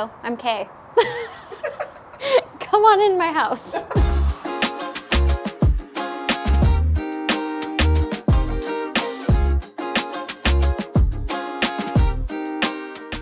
Hello, I'm Kay. Come on in my house.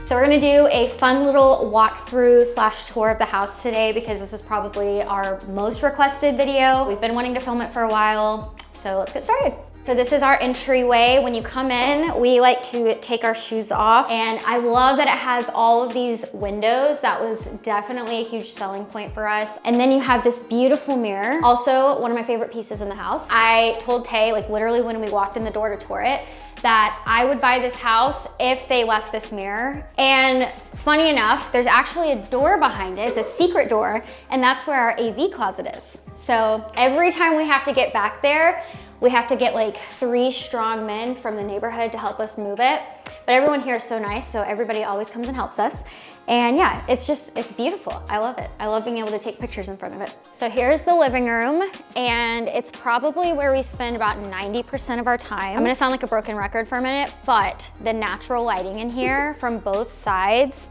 So we're gonna do a fun little walkthrough / tour of the house today because this is probably our most requested video. We've been wanting to film it for a while, so let's get started. So this is our entryway. When you come in, we like to take our shoes off, and I love that it has all of these windows. That was definitely a huge selling point for us. And then you have this beautiful mirror. Also, one of my favorite pieces in the house. I told Tay, like literally when we walked in the door to tour it, that I would buy this house if they left this mirror. And funny enough, there's actually a door behind it. It's a secret door, and that's where our AV closet is. So every time we have to get back there, we have to get like 3 strong men from the neighborhood to help us move it. But everyone here is so nice, so everybody always comes and helps us. And yeah, it's beautiful. I love it. I love being able to take pictures in front of it. So here's the living room, and it's probably where we spend about 90% of our time. I'm gonna sound like a broken record for a minute, but the natural lighting in here from both sides,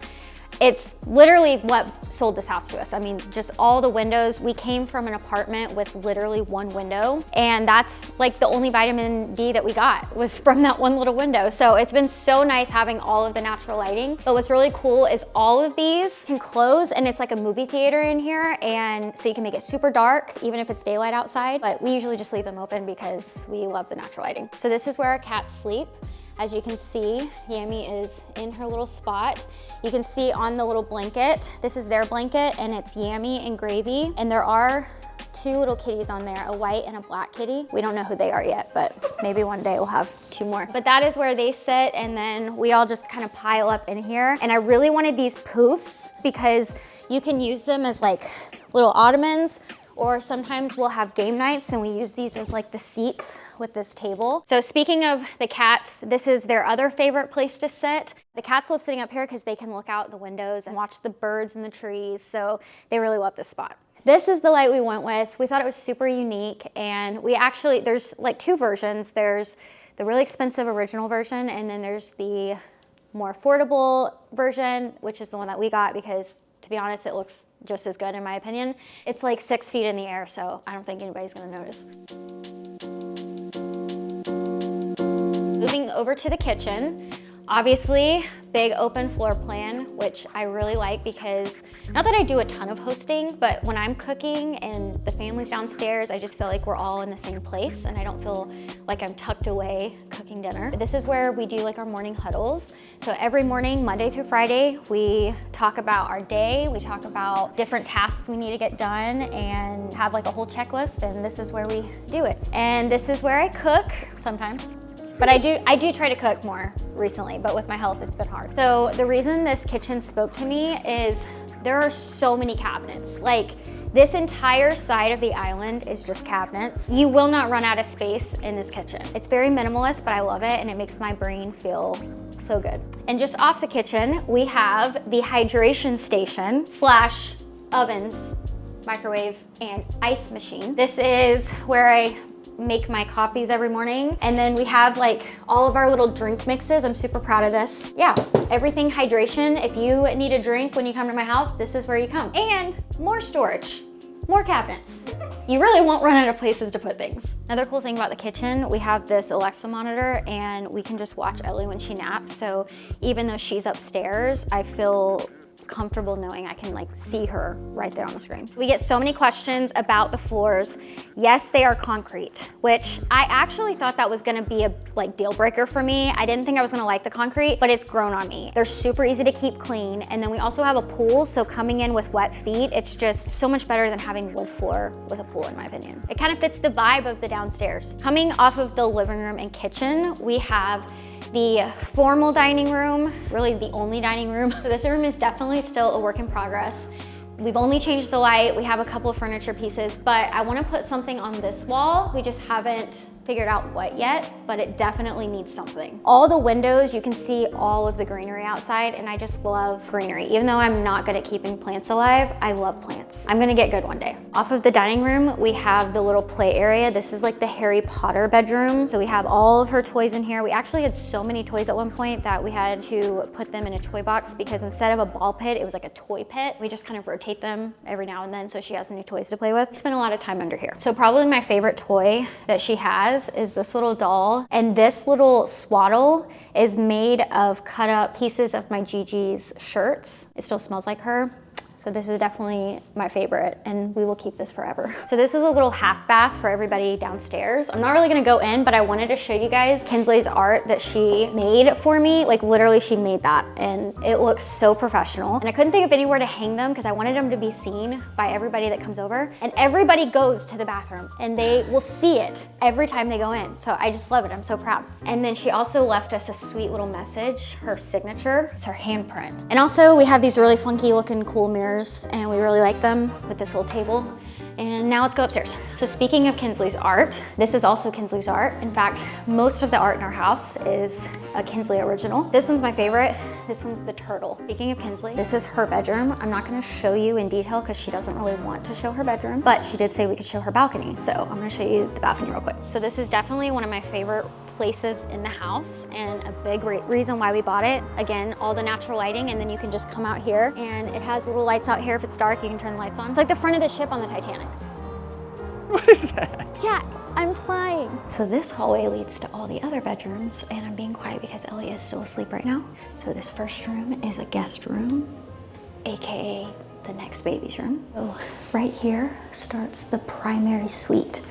it's literally what sold this house to us. I mean, just all the windows. We came from an apartment with literally 1 window, and that's like the only vitamin D that we got was from that 1 little window. So it's been so nice having all of the natural lighting. But what's really cool is all of these can close, and it's like a movie theater in here, and so you can make it super dark, even if it's daylight outside. But we usually just leave them open because we love the natural lighting. So this is where our cats sleep. As you can see, Yami is in her little spot. You can see on the little blanket, this is their blanket, and it's Yami and Gravy. And there are 2 little kitties on there, a white and a black kitty. We don't know who they are yet, but maybe one day we'll have 2 more. But that is where they sit, and then we all just kind of pile up in here. And I really wanted these poofs because you can use them as like little ottomans, or sometimes we'll have game nights and we use these as like the seats with this table. So speaking of the cats, this is their other favorite place to sit. The cats love sitting up here because they can look out the windows and watch the birds in the trees. So they really love this spot. This is the light we went with. We thought it was super unique, and we actually, there's like 2 versions. There's the really expensive original version, and then there's the more affordable version, which is the one that we got because, to be honest, it looks just as good in my opinion. It's like 6 feet in the air, so I don't think anybody's gonna notice. Moving over to the kitchen, obviously big open floor plan, which I really like because not that I do a ton of hosting, but when I'm cooking and the family's downstairs, I just feel like we're all in the same place and I don't feel like I'm tucked away cooking dinner. This is where we do like our morning huddles. So every morning, Monday through Friday, we talk about our day, we talk about different tasks we need to get done and have like a whole checklist, and this is where we do it. And this is where I cook sometimes. But I do try to cook more recently, but with my health, it's been hard. So the reason this kitchen spoke to me is there are so many cabinets. Like this entire side of the island is just cabinets. You will not run out of space in this kitchen. It's very minimalist, but I love it, and it makes my brain feel so good. And just off the kitchen, we have the hydration station / ovens, microwave, and ice machine. This is where I make my coffees every morning. And then we have like all of our little drink mixes. I'm super proud of this. Yeah, everything hydration. If you need a drink when you come to my house, this is where you come. And more storage, more cabinets. You really won't run out of places to put things. Another cool thing about the kitchen, we have this Alexa monitor, and we can just watch Ellie when she naps. So even though she's upstairs, I feel comfortable knowing I can like see her right there on the screen. We get so many questions about the floors. Yes, they are concrete, which I actually thought that was gonna be a like deal breaker for me. I didn't think I was gonna like the concrete, but it's grown on me. They're super easy to keep clean. And then we also have a pool, so coming in with wet feet, it's just so much better than having wood floor with a pool, in my opinion. It kind of fits the vibe of the downstairs. Coming off of the living room and kitchen, we have the formal dining room, really the only dining room. So this room is definitely still a work in progress. We've only changed the light. We have a couple of furniture pieces, but I want to put something on this wall. We just haven't figured out what yet, but it definitely needs something. All the windows, you can see all of the greenery outside, and I just love greenery. Even though I'm not good at keeping plants alive, I love plants. I'm gonna get good one day. Off of the dining room, we have the little play area. This is like the Harry Potter bedroom. So we have all of her toys in here. We actually had so many toys at one point that we had to put them in a toy box because instead of a ball pit, it was like a toy pit. We just kind of rotate them every now and then so she has new toys to play with. We spend a lot of time under here. So probably my favorite toy that she has is this little doll. And this little swaddle is made of cut up pieces of my Gigi's shirts. It still smells like her. So this is definitely my favorite, and we will keep this forever. So this is a little half bath for everybody downstairs. I'm not really gonna go in, but I wanted to show you guys Kinsley's art that she made for me. Like literally she made that, and it looks so professional. And I couldn't think of anywhere to hang them because I wanted them to be seen by everybody that comes over. And everybody goes to the bathroom and they will see it every time they go in. So I just love it, I'm so proud. And then she also left us a sweet little message, her signature, it's her handprint. And also we have these really funky looking cool mirrors, and we really like them with this little table. And now let's go upstairs. So speaking of Kinsley's art, this is also Kinsley's art. In fact, most of the art in our house is a Kinsley original. This one's my favorite. This one's the turtle. Speaking of Kinsley, this is her bedroom. I'm not gonna show you in detail because she doesn't really want to show her bedroom, but she did say we could show her balcony. So I'm gonna show you the balcony real quick. So this is definitely one of my favorite places in the house and a big reason why we bought it. Again, all the natural lighting, and then you can just come out here and it has little lights out here. If it's dark, you can turn the lights on. It's like the front of the ship on the Titanic. What is that? Jack, I'm flying. So this hallway leads to all the other bedrooms, and I'm being quiet because Ellie is still asleep right now. So this first room is a guest room, AKA the next baby's room. So right here starts the primary suite.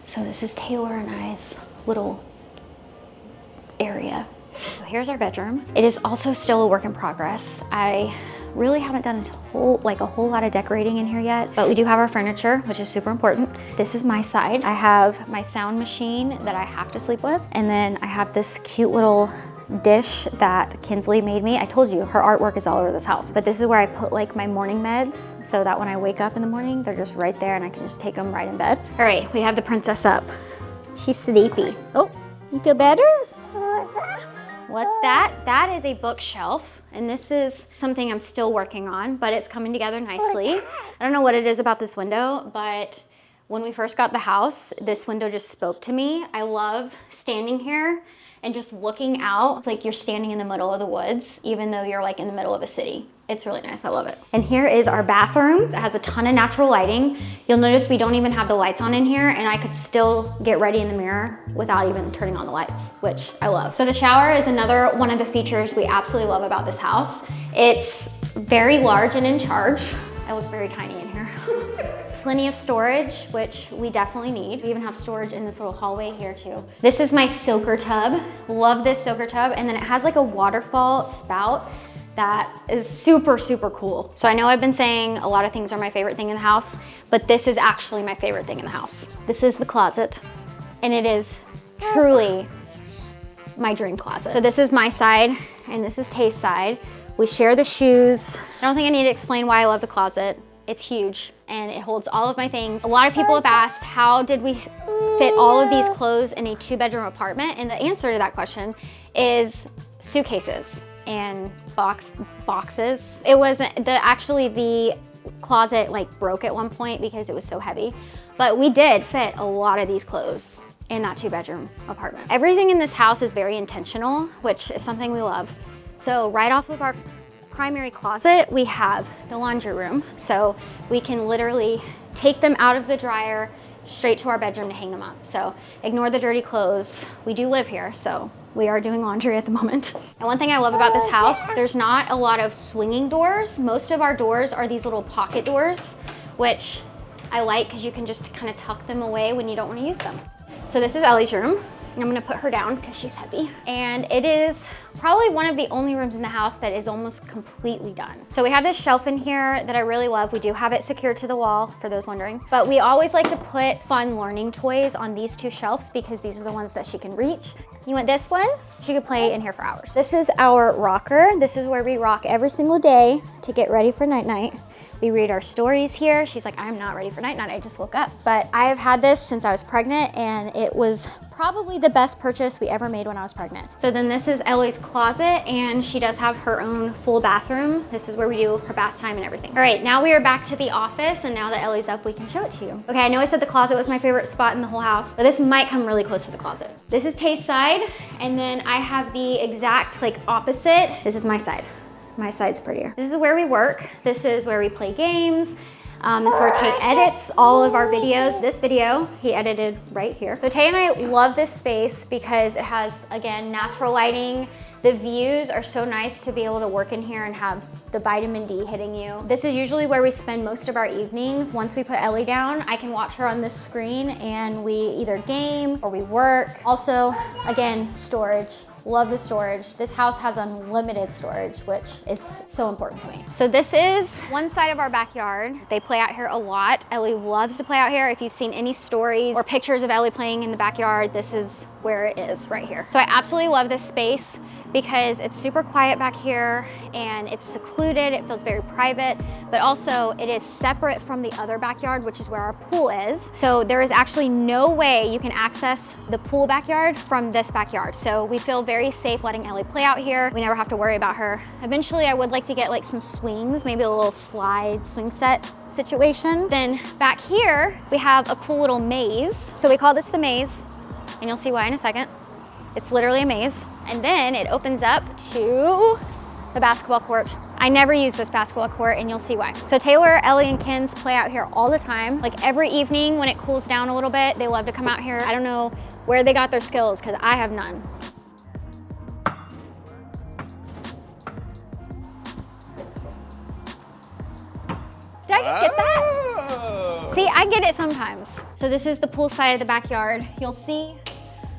So this is Taylor and I's little area. So here's our bedroom. It is also still a work in progress. I really haven't done a whole lot of decorating in here yet, but we do have our furniture, which is super important. This is my side. I have my sound machine that I have to sleep with, and then I have this cute little dish that Kinsley made me. I told you her artwork is all over this house, but this is where I put like my morning meds so that when I wake up in the morning, they're just right there and I can just take them right in bed. All right, we have the princess up. She's sleepy. Oh, you feel better? What's that? That is a bookshelf, and this is something I'm still working on, but it's coming together nicely. I don't know what it is about this window, but when we first got the house, this window just spoke to me. I love standing here and just looking out. It's like you're standing in the middle of the woods, even though you're like in the middle of a city. It's really nice, I love it. And here is our bathroom that has a ton of natural lighting. You'll notice we don't even have the lights on in here, and I could still get ready in the mirror without even turning on the lights, which I love. So the shower is another one of the features we absolutely love about this house. It's very large and in charge. I look very tiny in here. Plenty of storage, which we definitely need. We even have storage in this little hallway here too. This is my soaker tub. Love this soaker tub. And then it has like a waterfall spout that is super, super cool. So I know I've been saying a lot of things are my favorite thing in the house, but this is actually my favorite thing in the house. This is the closet, and it is truly my dream closet. So this is my side, and this is Tay's side. We share the shoes. I don't think I need to explain why I love the closet. It's huge, and it holds all of my things. A lot of people have asked, how did we fit all of these clothes in a 2-bedroom apartment? And the answer to that question is suitcases and boxes. It was actually the closet like broke at one point because it was so heavy, but we did fit a lot of these clothes in that 2-bedroom apartment. Everything in this house is very intentional, which is something we love. So right off of our primary closet, we have the laundry room. So we can literally take them out of the dryer straight to our bedroom to hang them up. So ignore the dirty clothes. We do live here, so we are doing laundry at the moment. And one thing I love about this house, there's not a lot of swinging doors. Most of our doors are these little pocket doors, which I like because you can just kind of tuck them away when you don't want to use them. So this is Ellie's room. I'm gonna put her down because she's heavy. And it is probably one of the only rooms in the house that is almost completely done. So we have this shelf in here that I really love. We do have it secured to the wall, for those wondering. But we always like to put fun learning toys on these two shelves because these are the ones that she can reach. You want this one? She could play in here for hours. This is our rocker. This is where we rock every single day to get ready for night-night. We read our stories here. She's like, I'm not ready for night-night, I just woke up. But I have had this since I was pregnant, and it was probably the best purchase we ever made when I was pregnant. So then this is Ellie's closet, and she does have her own full bathroom. This is where we do her bath time and everything. All right, now we are back to the office, and now that Ellie's up, we can show it to you. Okay, I know I said the closet was my favorite spot in the whole house, but this might come really close to the closet. This is Tay's side, and then I have the exact opposite. This is my side. My side's prettier. This is where we work. This is where we play games. This is where Tay edits all of our videos. This video, he edited right here. So Tay and I love this space because it has, again, natural lighting. The views are so nice to be able to work in here and have the vitamin D hitting you. This is usually where we spend most of our evenings. Once we put Ellie down, I can watch her on this screen and we either game or we work. Also, again, storage. Love the storage. This house has unlimited storage, which is so important to me. So this is one side of our backyard. They play out here a lot. Ellie loves to play out here. If you've seen any stories or pictures of Ellie playing in the backyard, this is where it is right here. So I absolutely love this space because it's super quiet back here and it's secluded. It feels very private, but also it is separate from the other backyard, which is where our pool is. So there is actually no way you can access the pool backyard from this backyard. So we feel very safe letting Ellie play out here. We never have to worry about her. Eventually I would like to get some swings, maybe a little slide swing set situation. Then back here, we have a cool little maze. So we call this the maze, and you'll see why in a second. It's literally a maze. And then it opens up to the basketball court. I never use this basketball court, and you'll see why. So Taylor, Ellie, and Kins play out here all the time. Every evening when it cools down a little bit, they love to come out here. I don't know where they got their skills because I have none. Did I just get that? See, I get it sometimes. So this is the pool side of the backyard. You'll see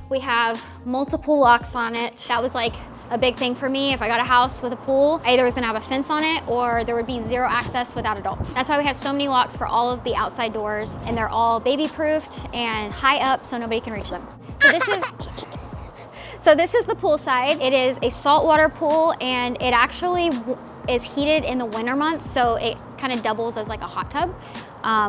we have multiple locks on it. That was a big thing for me. If I got a house with a pool, I either was gonna have a fence on it or there would be zero access without adults. That's why we have so many locks for all of the outside doors, and they're all baby-proofed and high up so nobody can reach them. So this is the pool side. It is a saltwater pool, and it actually is heated in the winter months, so it kind of doubles as a hot tub,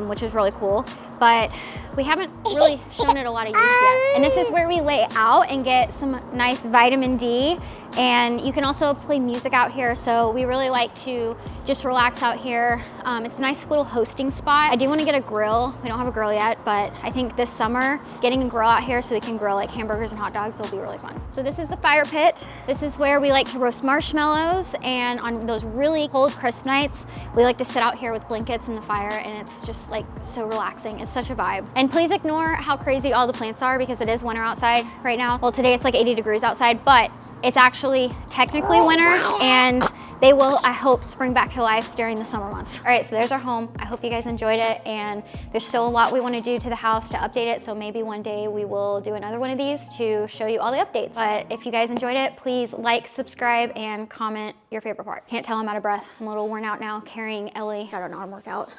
which is really cool. But we haven't really shown it a lot of use yet. And this is where we lay out and get some nice vitamin D. And you can also play music out here. So we really like to just relax out here. It's a nice little hosting spot. I do want to get a grill. We don't have a grill yet, but I think this summer, getting a grill out here so we can grill hamburgers and hot dogs will be really fun. So this is the fire pit. This is where we like to roast marshmallows. And on those really cold, crisp nights, we like to sit out here with blankets in the fire, and it's just so relaxing. It's such a vibe. And please ignore how crazy all the plants are because it is winter outside right now. Well, today it's 80 degrees outside, but it's actually technically winter, and they will, I hope, spring back to life during the summer months. All right, so there's our home. I hope you guys enjoyed it, and there's still a lot we want to do to the house to update it, so maybe one day we will do another one of these to show you all the updates. But if you guys enjoyed it, please like, subscribe, and comment your favorite part. Can't tell I'm out of breath. I'm a little worn out now carrying Ellie. Got an arm workout.